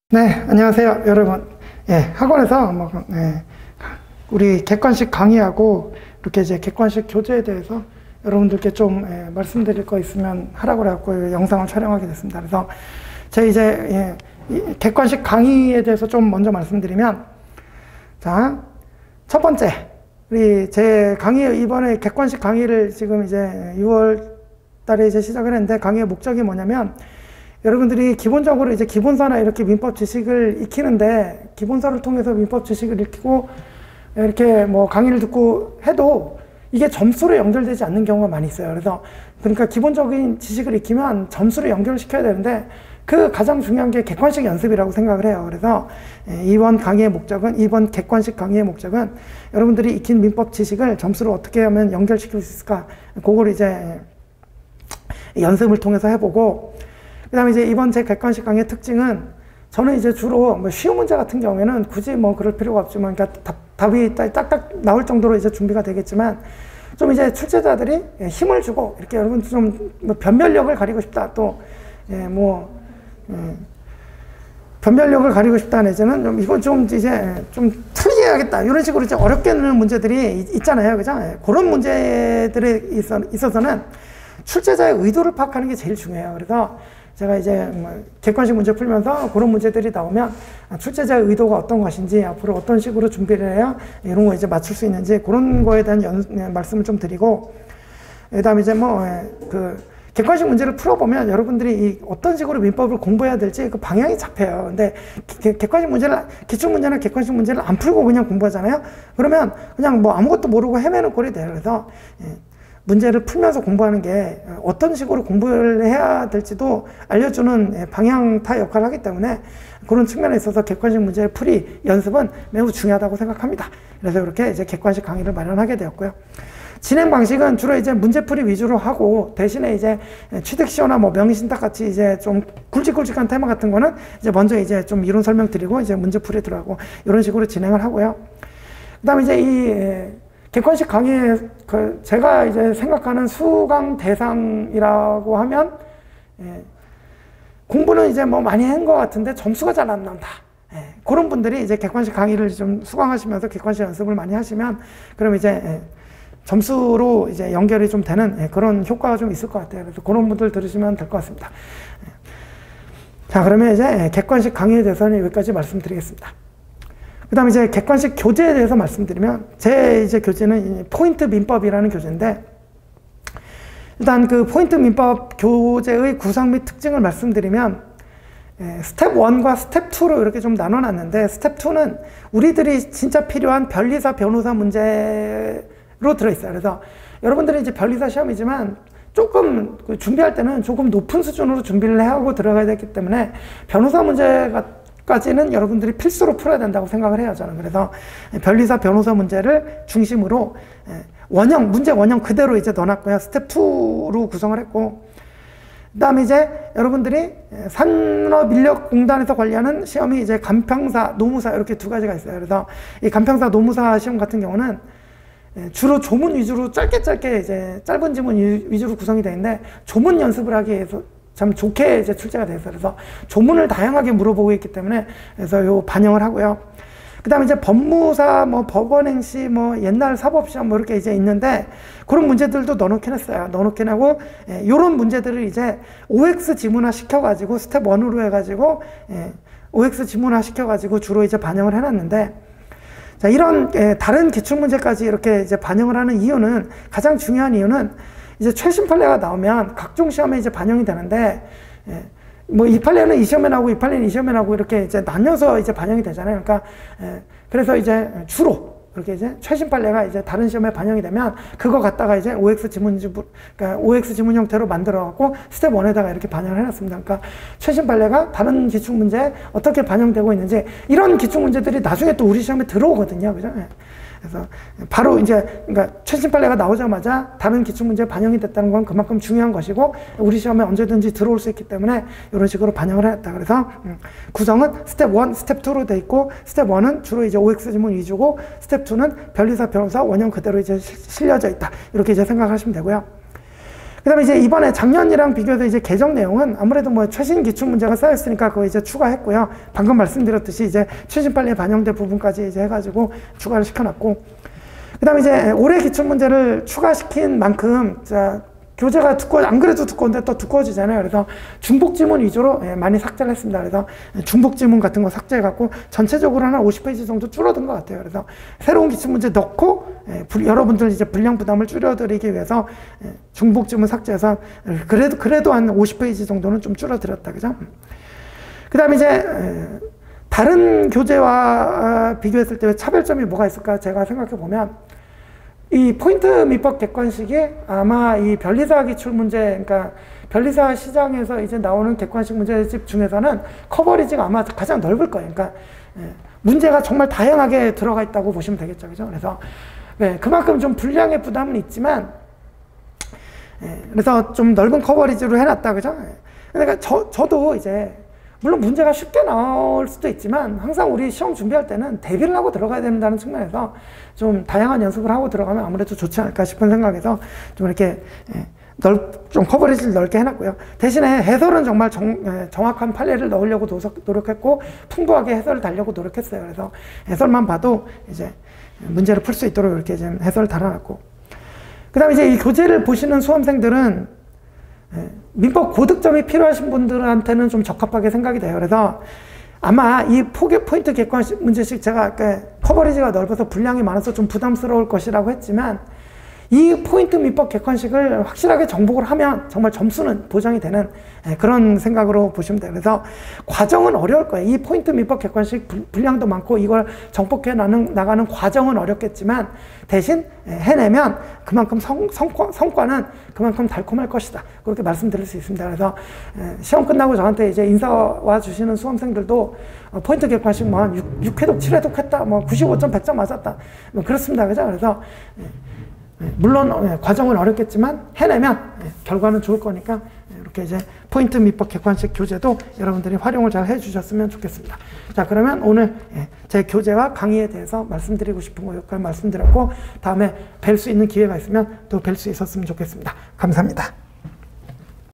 네, 안녕하세요, 여러분. 학원에서 우리 객관식 강의하고 이렇게 이제 객관식 교재에 대해서 여러분들께 좀 말씀드릴 거 있으면 하라고 그래갖고 영상을 촬영하게 됐습니다. 그래서 제가 이제 객관식 강의에 대해서 좀 먼저 말씀드리면, 자, 첫 번째, 우리 제 강의, 이번에 객관식 강의를 지금 이제 6월 달에 이제 시작을 했는데, 강의의 목적이 뭐냐면, 여러분들이 기본적으로 이제 기본서나 이렇게 민법 지식을 익히는데, 기본서를 통해서 민법 지식을 익히고, 이렇게 뭐 강의를 듣고 해도 이게 점수로 연결되지 않는 경우가 많이 있어요. 그래서, 그러니까 기본적인 지식을 익히면 점수로 연결시켜야 되는데, 그 가장 중요한 게 객관식 연습이라고 생각을 해요. 그래서 이번 강의의 목적은, 이번 객관식 강의의 목적은 여러분들이 익힌 민법 지식을 점수로 어떻게 하면 연결시킬 수 있을까, 그걸 이제 연습을 통해서 해보고, 그 다음에 이제 이번 제 객관식 강의의 특징은, 저는 이제 주로 뭐 쉬운 문제 같은 경우에는 굳이 뭐 그럴 필요가 없지만, 그러니까 답이 딱딱 나올 정도로 이제 준비가 되겠지만, 좀 이제 출제자들이 힘을 주고, 이렇게 여러분 좀 변별력을 가리고 싶다, 또, 변별력을 가리고 싶다 내지는 좀 이건 좀 이제 좀 틀리게 해야겠다, 이런 식으로 이제 어렵게 내는 문제들이 있잖아요. 그죠? 그런 문제들에 있어서는 출제자의 의도를 파악하는 게 제일 중요해요. 그래서 제가 이제 객관식 문제 풀면서 그런 문제들이 나오면 출제자의 의도가 어떤 것인지, 앞으로 어떤 식으로 준비를 해야 이런 거 이제 맞출 수 있는지, 그런 거에 대한 말씀을 좀 드리고, 그 다음에 이제 객관식 문제를 풀어보면 여러분들이 어떤 식으로 민법을 공부해야 될지 그 방향이 잡혀요. 근데 객관식 문제를, 기출문제나 객관식 문제를 안 풀고 그냥 공부하잖아요. 그러면 그냥 뭐 아무것도 모르고 헤매는 꼴이 돼요. 그래서 문제를 풀면서 공부하는 게 어떤 식으로 공부를 해야 될지도 알려주는 방향타 역할을 하기 때문에, 그런 측면에 있어서 객관식 문제 풀이 연습은 매우 중요하다고 생각합니다. 그래서 이렇게 이제 객관식 강의를 마련하게 되었고요. 진행 방식은 주로 이제 문제풀이 위주로 하고, 대신에 이제 취득시효나 뭐 명의신탁 같이 이제 좀 굵직굵직한 테마 같은 거는 이제 먼저 이제 좀 이론 설명 드리고 이제 문제풀이 들어가고, 이런 식으로 진행을 하고요. 그 다음에 이제 이 객관식 강의에 제가 이제 생각하는 수강 대상이라고 하면, 공부는 이제 뭐 많이 한 것 같은데 점수가 잘 안 나온다, 그런 분들이 이제 객관식 강의를 좀 수강하시면서 객관식 연습을 많이 하시면, 그럼 이제 점수로 이제 연결이 좀 되는 그런 효과가 좀 있을 것 같아요. 그래서 그런 분들 들으시면 될 것 같습니다. 자, 그러면 이제 객관식 강의에 대해서는 여기까지 말씀드리겠습니다. 그 다음에 이제 객관식 교재에 대해서 말씀드리면, 제 이제 교재는 포인트 민법이라는 교재인데, 일단 그 포인트 민법 교재의 구성 및 특징을 말씀드리면, 스텝 1과 스텝 2로 이렇게 좀 나눠놨는데, 스텝 2는 우리들이 진짜 필요한 변리사 변호사 문제로 들어있어요. 그래서 여러분들이 이제 변리사 시험이지만 조금 준비할 때는 조금 높은 수준으로 준비를 하고 들어가야 되기 때문에, 변호사 문제까지는 여러분들이 필수로 풀어야 된다고 생각을 해요, 저는. 그래서 변리사 변호사 문제를 중심으로 문제 원형 그대로 이제 넣어놨고요. 스텝 2로 구성을 했고, 그 다음에 이제 여러분들이 산업인력공단에서 관리하는 시험이 이제 간평사, 노무사 이렇게 두 가지가 있어요. 그래서 이 간평사, 노무사 시험 같은 경우는 주로 조문 위주로 짧게 이제 짧은 지문 위주로 구성이 되는데, 조문 연습을 하기 위해서 참 좋게 이제 출제가 돼서, 그래서 조문을 다양하게 물어보고 있기 때문에, 그래서 요 반영을 하고요. 그 다음에 이제 법무사, 뭐 법원행시, 뭐 옛날 사법시험 뭐 이렇게 이제 있는데, 그런 문제들도 넣어놓긴 했어요. 넣어놓긴 하고, 요런 문제들을 이제 OX 지문화 시켜가지고, 스텝 1으로 해가지고, OX 지문화 시켜가지고 주로 이제 반영을 해놨는데, 자, 이런 다른 기출문제까지 이렇게 이제 반영을 하는 이유는, 가장 중요한 이유는 이제 최신 판례가 나오면 각종 시험에 이제 반영이 되는데, 뭐 이 판례는 이 시험에 나오고 이 판례는 이 시험에 나오고 이렇게 이제 나뉘어서 이제 반영이 되잖아요. 그러니까 그래서 이제 주로 이렇게 이제 최신 판례가 이제 다른 시험에 반영이 되면 그거 갖다가 이제 OX 지문 형태로 만들어 갖고 스텝 1에다가 이렇게 반영을 해놨습니다. 그러니까 최신 판례가 다른 기출 문제에 어떻게 반영되고 있는지, 이런 기출 문제들이 나중에 또 우리 시험에 들어오거든요. 그죠? 그래서 바로 이제 그러니까 최신 판례가 나오자마자 다른 기출 문제에 반영이 됐다는 건 그만큼 중요한 것이고, 우리 시험에 언제든지 들어올 수 있기 때문에 이런 식으로 반영을 했다. 그래서 구성은 스텝 1, 스텝 2로 돼 있고, 스텝 1은 주로 이제 OX 지문 위주고, 스텝 2는 변리사 변호사 원형 그대로 이제 실려져 있다. 이렇게 이제 생각하시면 되고요. 그 그다음에 이제 이번에 작년이랑 비교해서 이제 개정 내용은 아무래도 뭐 최신 기출 문제가 쌓였으니까 그거 이제 추가했고요. 방금 말씀드렸듯이 이제 최신 판례에 반영된 부분까지 이제 해가지고 추가를 시켜놨고, 그다음에 이제 올해 기출 문제를 추가시킨 만큼 자, 교재가 안 그래도 두꺼운데 또 두꺼워지잖아요. 그래서 중복 지문 위주로 많이 삭제를 했습니다. 그래서 중복 지문 같은 거 삭제해갖고 전체적으로 한 50페이지 정도 줄어든 것 같아요. 그래서 새로운 기출 문제 넣고 여러분들 이제 분량 부담을 줄여드리기 위해서 중복 지문 삭제해서 그래도 한 50페이지 정도는 좀 줄어들었다. 그죠? 그 다음에 이제 다른 교재와 비교했을 때 차별점이 뭐가 있을까 제가 생각해 보면, 이 포인트 민법 객관식이 아마 이 변리사 기출 문제, 그러니까 변리사 시장에서 이제 나오는 객관식 문제집 중에서는 커버리지가 아마 가장 넓을 거예요. 그러니까 문제가 정말 다양하게 들어가 있다고 보시면 되겠죠. 그죠? 그래서 그만큼 좀 분량의 부담은 있지만, 그래서 좀 넓은 커버리지로 해놨다. 그죠? 그러니까 저도 이제 물론 문제가 쉽게 나올 수도 있지만 항상 우리 시험 준비할 때는 대비를 하고 들어가야 된다는 측면에서 좀 다양한 연습을 하고 들어가면 아무래도 좋지 않을까 싶은 생각에서 좀 이렇게 좀 커버리지를 넓게 해놨고요. 대신에 해설은 정말 정확한 판례를 넣으려고 노력했고 풍부하게 해설을 달려고 노력했어요. 그래서 해설만 봐도 이제 문제를 풀 수 있도록 이렇게 좀 해설을 달아놨고, 그 다음에 이제 이 교재를 보시는 수험생들은 민법 고득점이 필요하신 분들한테는 좀 적합하게 생각이 돼요. 그래서 아마 이 포인트 객관식 문제식 제가 커버리지가 넓어서 분량이 많아서 좀 부담스러울 것이라고 했지만, 이 포인트 민법 객관식을 확실하게 정복을 하면 정말 점수는 보장이 되는 그런 생각으로 보시면 돼요. 그래서 과정은 어려울 거예요. 이 포인트 민법 객관식 분량도 많고 이걸 정복해 나가는 과정은 어렵겠지만 대신 해내면 그만큼 성과는 그만큼 달콤할 것이다. 그렇게 말씀드릴 수 있습니다. 그래서 시험 끝나고 저한테 이제 인사 와 주시는 수험생들도 포인트 객관식 뭐 한 6회독, 7회독 했다. 뭐 95점, 100점 맞았다. 뭐 그렇습니다. 그죠? 그래서 물론 과정은 어렵겠지만 해내면 결과는 좋을 거니까 이렇게 이제 포인트 민법 객관식 교재도 여러분들이 활용을 잘 해주셨으면 좋겠습니다. 자, 그러면 오늘 제 교재와 강의에 대해서 말씀드리고 싶은 거 여기까지 말씀드렸고, 다음에 뵐 수 있는 기회가 있으면 또 뵐 수 있었으면 좋겠습니다. 감사합니다.